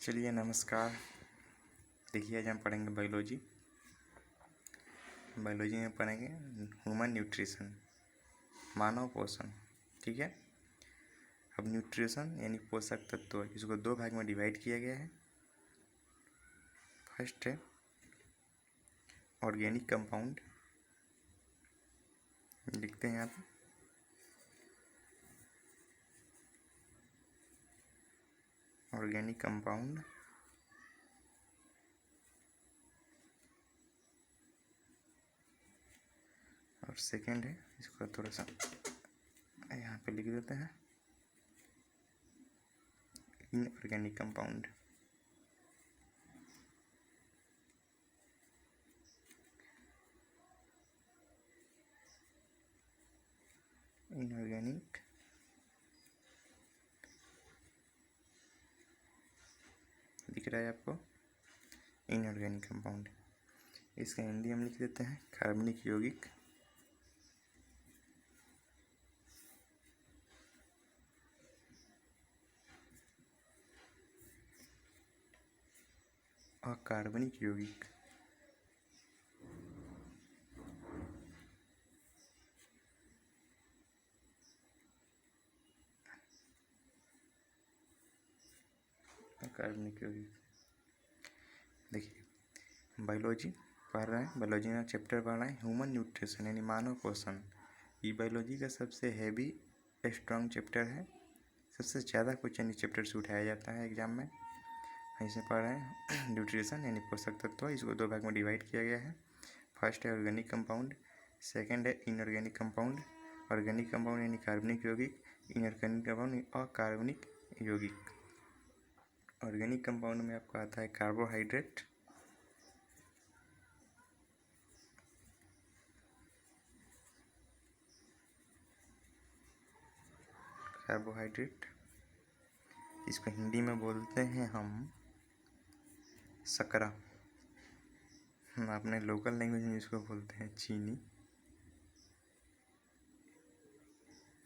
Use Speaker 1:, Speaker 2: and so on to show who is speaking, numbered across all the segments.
Speaker 1: चलिए नमस्कार। देखिए आज हम पढ़ेंगे बायोलॉजी में पढ़ेंगे ह्यूमन न्यूट्रिशन, मानव पोषण। ठीक है। अब न्यूट्रिशन यानी पोषक तत्व, इसको दो भाग में डिवाइड किया गया है। फर्स्ट है ऑर्गेनिक कंपाउंड, लिखते हैं यहाँ पे ऑर्गेनिक कंपाउंड। और सेकंड है, इसको थोड़ा सा यहाँ पे लिख देते हैं, इनऑर्गेनिक कंपाउंड। इनऑर्गेनिक दिख रहा है आपको, इनऑर्गेनिक कंपाउंड। इसका हिंदी हम लिख देते हैं कार्बनिक यौगिक। अकार्बनिक यौगिक। अकार्बनिक यौगिक। देखिए बायोलॉजी पढ़ रहे हैं, बायोलॉजी में चैप्टर पढ़ रहे हैं ह्यूमन न्यूट्रिशन यानी मानव पोषण। ये बायोलॉजी का सबसे हैवी स्ट्रॉन्ग चैप्टर है। सबसे ज़्यादा क्वेश्चन इस चैप्टर से उठाया जाता है एग्जाम में। ऐसे पढ़ रहे हैं न्यूट्रिशन यानी पोषक तत्व, इसको दो भाग में डिवाइड किया गया है। फर्स्ट है ऑर्गेनिक कंपाउंड, सेकंड है इनऑर्गेनिक कंपाउंड। ऑर्गेनिक कंपाउंड यानी कार्बनिक यौगिक, इनऑर्गेनिक कंपाउंड अकार्बनिक यौगिक। ऑर्गेनिक कंपाउंड में आपका आता है कार्बोहाइड्रेट, इसको हिंदी में बोलते हैं हम शकरा। हम अपने लोकल लैंग्वेज में इसको बोलते हैं चीनी।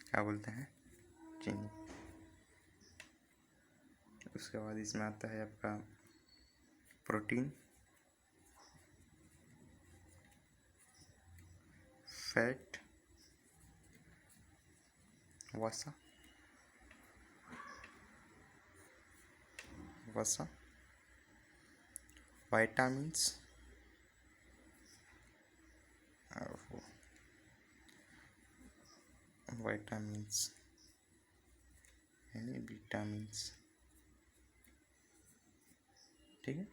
Speaker 1: क्या बोलते हैं? चीनी। उसके बाद इसमें आता है आपका प्रोटीन, फैट, वसा, वाइटामिन्स यानी विटामिन्स। ठीक है।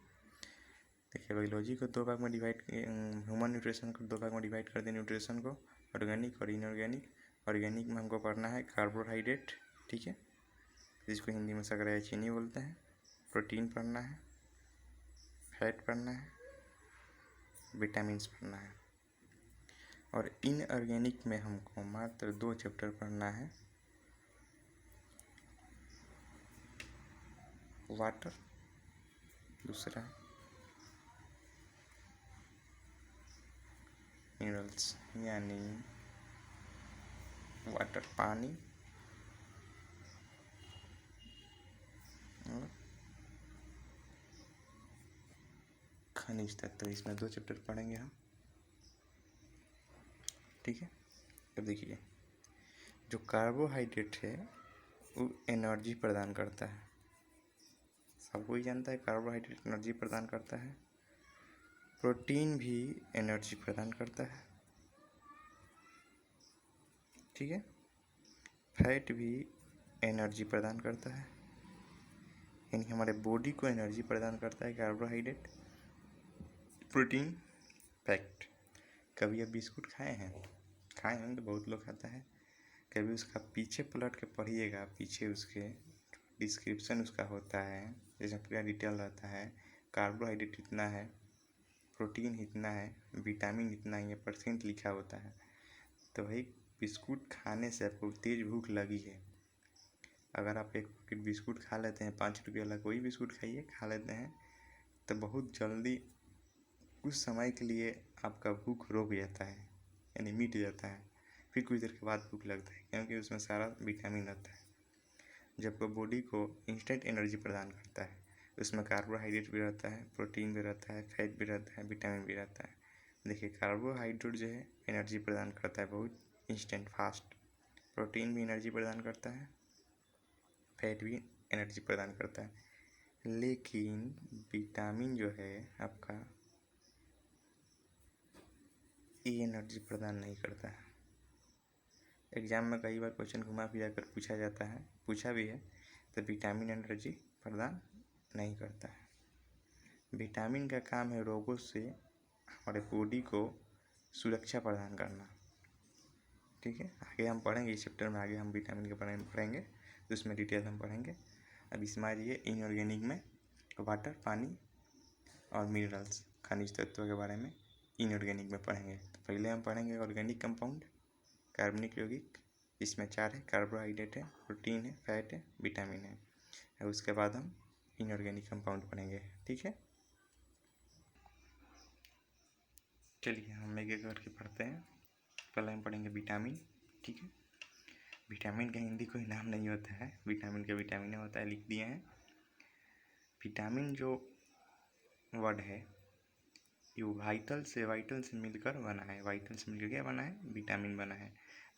Speaker 1: देखिए बायोलॉजी को दो भाग में डिवाइड, ह्यूमन न्यूट्रिशन को दो भाग में डिवाइड कर दें न्यूट्रिशन को, ऑर्गेनिक और इनऑर्गेनिक। ऑर्गेनिक में हमको पढ़ना है कार्बोहाइड्रेट, ठीक है, जिसको हिंदी में शकरा या चीनी बोलते हैं। प्रोटीन पढ़ना है, फैट पढ़ना है, विटामिन्स पढ़ना है। और इनऑर्गेनिक में हमको मात्र दो चैप्टर पढ़ना है, वाटर, दूसरा मिनरल्स यानी वाटर पानी और खनिज तत्व। इसमें दो चैप्टर पढ़ेंगे हम। ठीक है। अब देखिए जो कार्बोहाइड्रेट है वो एनर्जी प्रदान करता है। सब कोई जानता है कार्बोहाइड्रेट एनर्जी प्रदान करता है। प्रोटीन भी एनर्जी प्रदान करता है। ठीक है। फैट भी एनर्जी प्रदान करता है, यानी हमारे बॉडी को एनर्जी प्रदान करता है कार्बोहाइड्रेट, प्रोटीन, फैट। कभी आप बिस्कुट खाए हैं? खाए हैं तो बहुत लोग खाता है। कभी उसका पीछे पलट के पढ़िएगा, पीछे उसके डिस्क्रिप्शन उसका होता है, जैसे पूरा डिटेल रहता है। कार्बोहाइड्रेट इतना है, प्रोटीन इतना है, विटामिन इतना है, ये परसेंट लिखा होता है। तो भाई बिस्कुट खाने से आपको तेज भूख लगी है, अगर आप एक पैकेट बिस्कुट खा लेते हैं, 5 रुपये वाला कोई बिस्कुट खाइए, खा लेते हैं, तो बहुत जल्दी कुछ समय के लिए आपका भूख रोक जाता है, यानी मिट जाता है। फिर कुछ देर के बाद भूख लगता है, क्योंकि उसमें सारा विटामिन रहता है, जो आपको बॉडी को इंस्टेंट एनर्जी प्रदान करता है। उसमें कार्बोहाइड्रेट भी रहता है, प्रोटीन भी रहता है, फैट भी रहता है, विटामिन भी रहता है। देखिए कार्बोहाइड्रेट जो है एनर्जी प्रदान करता है बहुत इंस्टेंट फास्ट, प्रोटीन भी एनर्जी प्रदान करता है, फैट भी एनर्जी प्रदान करता है, लेकिन विटामिन जो है आपका ये एनर्जी प्रदान नहीं करता है। एग्जाम में कई बार क्वेश्चन घुमा फिरा कर पूछा जाता है, पूछा भी है, तो विटामिन एनर्जी प्रदान नहीं करता है। विटामिन का काम है रोगों से हमारे बॉडी को सुरक्षा प्रदान करना। ठीक है, आगे हम पढ़ेंगे इस चैप्टर में, आगे हम विटामिन के बारे में पढ़ेंगे तो उसमें डिटेल हम पढ़ेंगे। अब इसमें ये इनऑर्गेनिक में वाटर, पानी और मिनरल्स, खनिज तत्वों के बारे में इनऑर्गेनिक में पढ़ेंगे। तो पहले हम पढ़ेंगे ऑर्गेनिक कंपाउंड, कार्बनिक यौगिक। इसमें 4 है, कार्बोहाइड्रेट है, प्रोटीन है, फैट है, विटामिन है। और उसके बाद हम इनऑर्गेनिक कंपाउंड पढ़ेंगे। ठीक है, चलिए हम एक एक करके पढ़ते हैं। पहले हम पढ़ेंगे विटामिन। ठीक है, विटामिन का हिंदी कोई नाम नहीं होता है, विटामिन का विटामिन होता है, लिख दिए हैं। विटामिन जो वर्ड है ये वाइटल से मिलकर बना है। वाइटल से मिलकर क्या बना है? विटामिन बना है।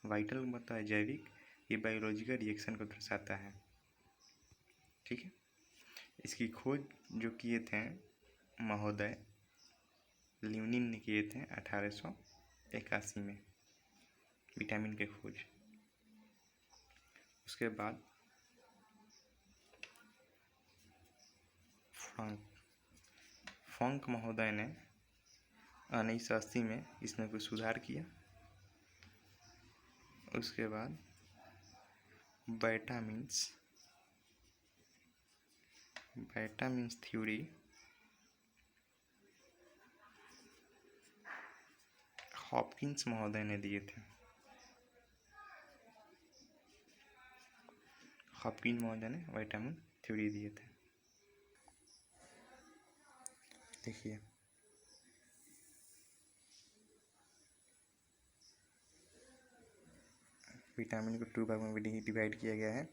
Speaker 1: वाइटल मतलब है जैविक, ये बायोलॉजिकल रिएक्शन को दर्शाता है। ठीक है, इसकी खोज जो किए थे महोदय लिवनिन ने किए थे 1881 में, विटामिन के खोज। उसके बाद फंक महोदय ने 1980 में इसमें कुछ सुधार किया। उसके बाद विटामिन्स थ्योरी हॉपकिंस महोदय ने दिए थे। हॉपकिंस महोदय ने विटामिन थ्योरी दिए थे। देखिए विटामिन को 2 भाग में डिवाइड किया गया है।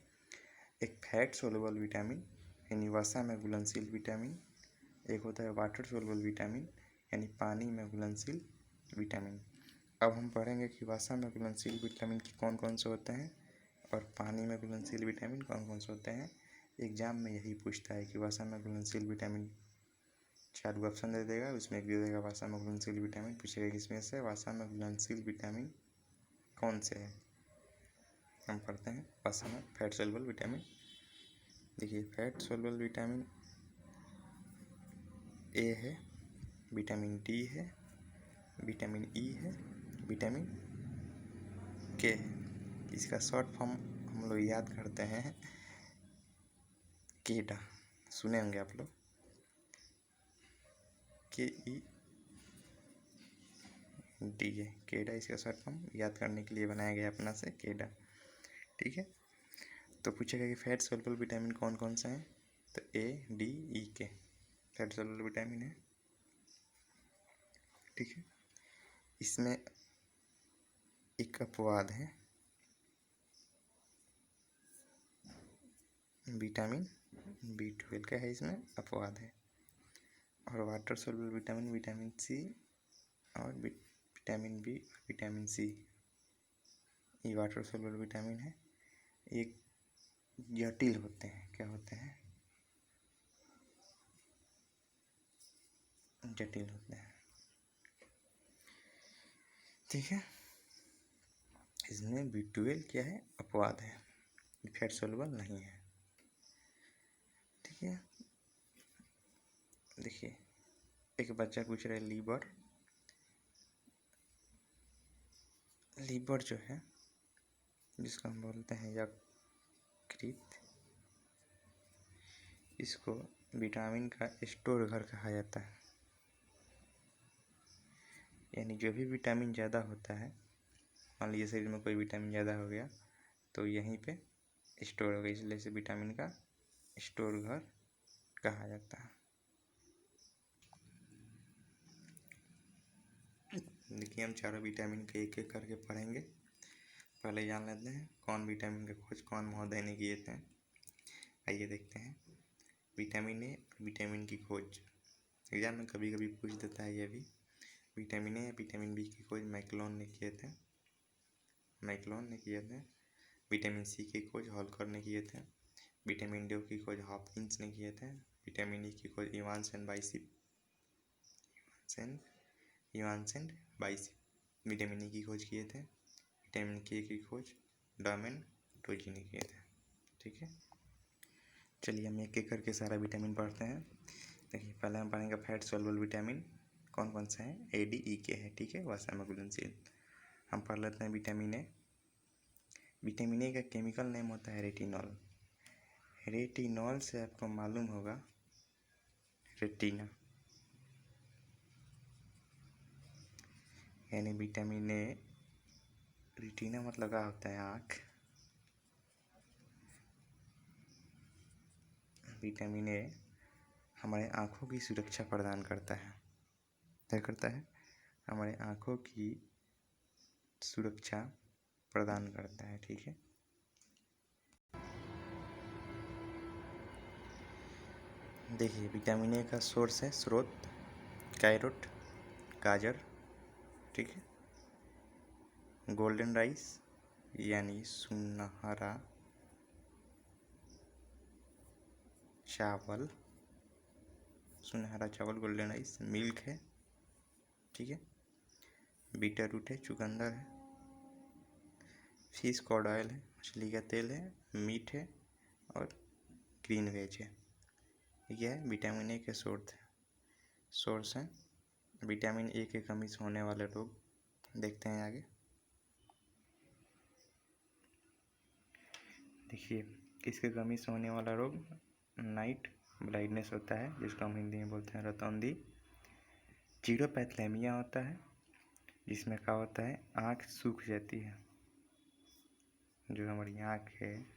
Speaker 1: एक फैट सोलुबल विटामिन यानी वसा में घुलनशील विटामिन, एक होता है वाटर सोलुबल विटामिन यानी पानी में घुलनशील विटामिन। अब हम पढ़ेंगे कि वसा में घुलनशील विटामिन कौन कौन से होते हैं और पानी में घुलनशील विटामिन कौन कौन से होते हैं। एग्जाम में यही पूछता है कि वसा में घुलनशील विटामिन 4 ऑप्शन दे देगा, उसमें एक दे देगा वसा में घुलनशील विटामिन, पूछेगा किसमें से वसा में घुलनशील विटामिन कौन से है। हम पढ़ते हैं वसा में फैट सोलुबल विटामिन। देखिए फैट सोलुबल विटामिन ए है, विटामिन डी है, विटामिन ई है, विटामिन के है। इसका शॉर्ट फॉर्म हम लोग याद करते हैं केडा, सुने होंगे आप लोग, KEDA, केडा इसका शॉर्ट फॉर्म याद करने के लिए बनाया गया अपना से केडा। ठीक है, तो पूछेगा कि फैट सोलुबल विटामिन कौन कौन से हैं, तो ADEK फैट सोलुबल विटामिन है। ठीक है, इसमें एक अपवाद है, विटामिन B12 का है, इसमें अपवाद है। और water soluble vitamin vitamin C और विटामिन बी, विटामिन सी, ये वाटर सोलुबल विटामिन है। एक जटिल होते हैं, क्या होते हैं? जटिल होते हैं। ठीक है, इसमें B12 क्या है? अपवाद है, फैट सोलुबल नहीं है। ठीक है, देखिए एक बच्चा पूछ रहा है लीवर जो है जिसको हम बोलते हैं यकृत, इसको विटामिन का स्टोर घर कहा जाता है। यानी जो भी विटामिन ज़्यादा होता है, मान लीजिए शरीर में कोई विटामिन ज़्यादा हो गया तो यहीं पे स्टोर हो गया, इसलिए इसे विटामिन का स्टोर घर कहा जाता है। देखिए हम चारों विटामिन के एक एक करके पढ़ेंगे। पहले जान लेते हैं कौन विटामिन का खोज कौन महोदय ने किए थे। आइए देखते हैं। विटामिन ए, विटामिन की खोज एग्जाम में कभी कभी पूछ देता है ये भी। विटामिन ए, विटामिन बी की खोज मैकलोन ने किए थे, विटामिन सी की खोज हॉलकर ने किए थे, विटामिन डी की खोज हॉपकिंस ने किए थे, विटामिन ई की खोज इवांस एंड बाइसिप, विटामिन ई की खोज किए थे, विटामिन के की खोज डॉमेन टोजी ने किए थे। ठीक है, चलिए हम एक एक करके सारा विटामिन पढ़ते हैं। देखिए पहले हम पढ़ेंगे फैट सॉल्युबल विटामिन कौन कौन से हैं, ए डी ई के है। ठीक है, वसा घुलनशील। हम पढ़ लेते हैं विटामिन ए। विटामिन ए का केमिकल नेम होता है रेटिनॉल। रेटिनॉल से आपको मालूम होगा रेटिना, यानी विटामिन ए, रेटिना मतलब क्या होता है, आँख। विटामिन ए हमारे आँखों की सुरक्षा प्रदान करता है। क्या करता है? हमारे आँखों की सुरक्षा प्रदान करता है। ठीक है, देखिए विटामिन ए का सोर्स है, स्रोत कैरोट, गाजर। ठीक है, गोल्डन राइस यानी सुनहरा चावल, गोल्डन राइस, मिल्क है। ठीक है, बीटर रूट है, चुकंदर है, फिश कॉड ऑयल है, मछली का तेल है, मीट है और ग्रीन वेज है। यह है विटामिन ए के सोर्स हैं। विटामिन ए की कमी से होने वाले रोग देखते हैं आगे। देखिए किसके कमी से होने वाला रोग, नाइट ब्लाइंडनेस होता है, जिसको हम हिंदी में बोलते हैं रतौंधी। जीरोपैथलेमिया होता है, जिसमें क्या होता है, आँख सूख जाती है, जो हमारी आँख है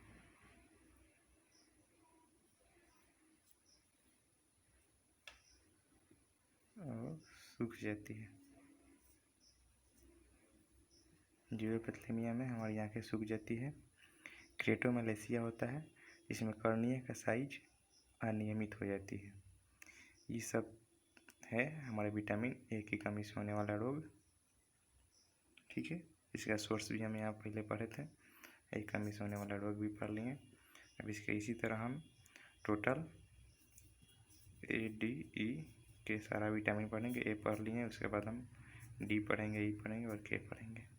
Speaker 1: और सूख जाती है। जीरोपैथलेमिया में हमारी आँखें सूख जाती है। क्रेटोमलेशिया होता है, जिसमें कर्निया का साइज अनियमित हो जाती है। ये सब है हमारे विटामिन ए की कमी से होने वाला रोग। ठीक है, इसका सोर्स भी हम यहाँ पहले पढ़े थे, ए कमी से होने वाला रोग भी पढ़ लिए। अब इसके इसी तरह हम टोटल ए डी ई के सारा विटामिन पढ़ेंगे। ए पढ़ लिए, उसके बाद हम डी पढ़ेंगे, ई पढ़ेंगे और के पढ़ेंगे।